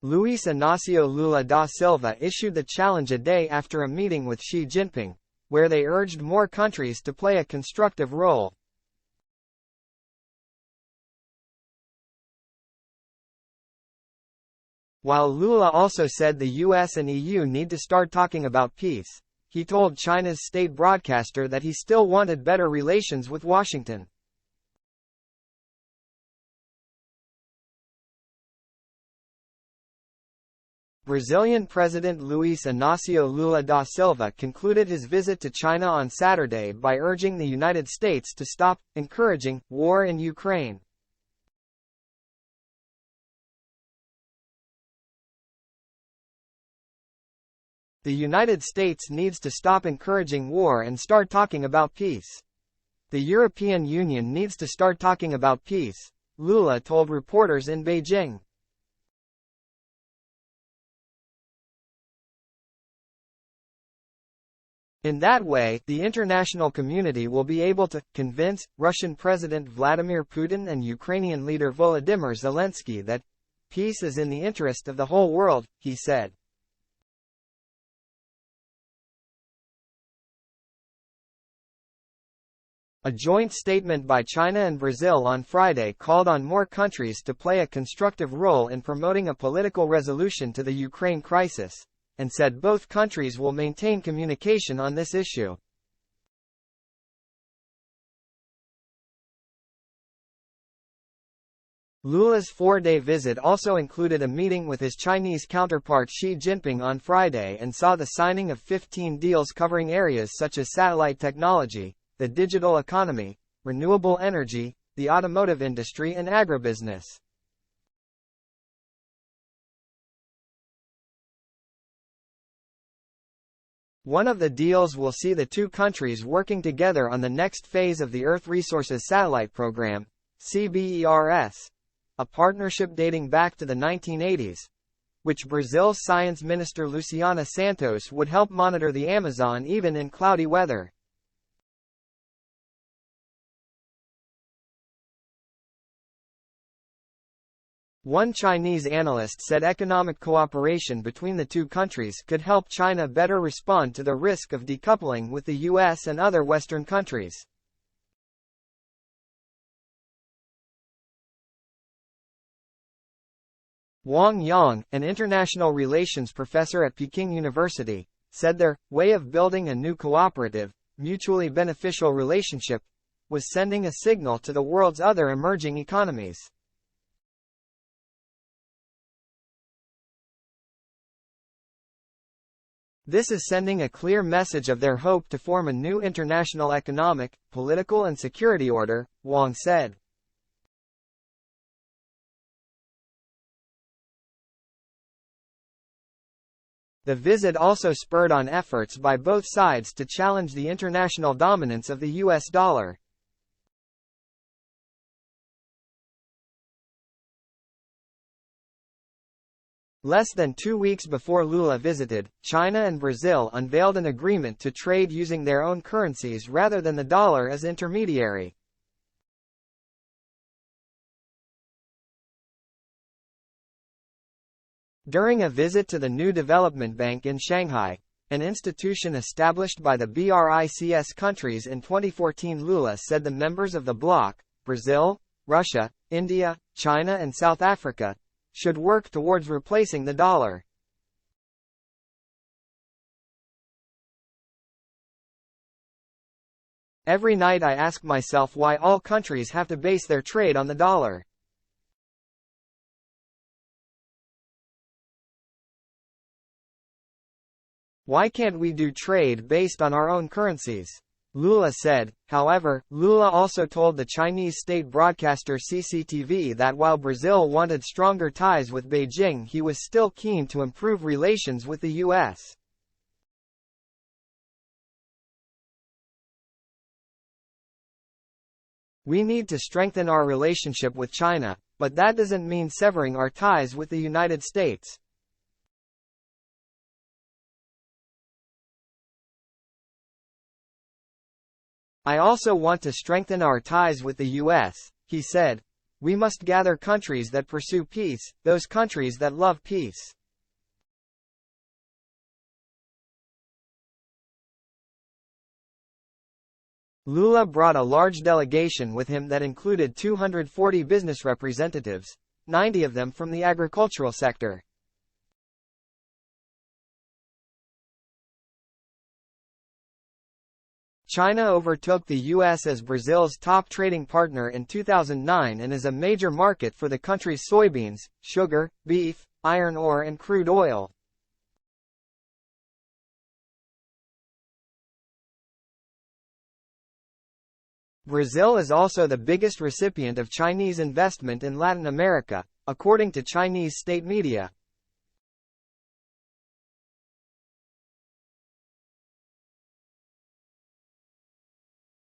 Luiz Inácio Lula da Silva issued the challenge a day after a meeting with Xi Jinping, where they urged more countries to play a constructive role. While Lula also said the US and EU need to start talking about peace, he told China's state broadcaster that he still wanted better relations with Washington. Brazilian President Luiz Inácio Lula da Silva concluded his visit to China on Saturday by urging the United States to stop encouraging war in Ukraine. The United States needs to stop encouraging war and start talking about peace. The European Union needs to start talking about peace, Lula told reporters in Beijing. In that way, the international community will be able to convince Russian President Vladimir Putin and Ukrainian leader Volodymyr Zelensky that peace is in the interest of the whole world, he said. A joint statement by China and Brazil on Friday called on more countries to play a constructive role in promoting a political resolution to the Ukraine crisis, and said both countries will maintain communication on this issue. Lula's four-day visit also included a meeting with his Chinese counterpart Xi Jinping on Friday and saw the signing of 15 deals covering areas such as satellite technology, the digital economy, renewable energy, the automotive industry and agribusiness. One of the deals will see the two countries working together on the next phase of the Earth Resources Satellite Program, CBERS, a partnership dating back to the 1980s, which Brazil's Science Minister Luciana Santos would help monitor the Amazon even in cloudy weather. One Chinese analyst said economic cooperation between the two countries could help China better respond to the risk of decoupling with the US and other Western countries. Wang Yang, an international relations professor at Peking University, said their way of building a new cooperative, mutually beneficial relationship was sending a signal to the world's other emerging economies. This is sending a clear message of their hope to form a new international economic, political and security order, Wang said. The visit also spurred on efforts by both sides to challenge the international dominance of the US dollar. Less than 2 weeks before Lula visited, China and Brazil unveiled an agreement to trade using their own currencies rather than the dollar as intermediary. During a visit to the new development bank in Shanghai, an institution established by the BRICS countries in 2014, Lula said the members of the bloc, Brazil, Russia, India, China and South Africa, should work towards replacing the dollar. Every night I ask myself why all countries have to base their trade on the dollar. Why can't we do trade based on our own currencies? Lula said. However, Lula also told the Chinese state broadcaster CCTV that while Brazil wanted stronger ties with Beijing, he was still keen to improve relations with the US. We need to strengthen our relationship with China, but that doesn't mean severing our ties with the United States. I also want to strengthen our ties with the US, he said. We must gather countries that pursue peace, those countries that love peace. Lula brought a large delegation with him that included 240 business representatives, 90 of them from the agricultural sector. China overtook the U.S. as Brazil's top trading partner in 2009 and is a major market for the country's soybeans, sugar, beef, iron ore and crude oil. Brazil is also the biggest recipient of Chinese investment in Latin America, according to Chinese state media.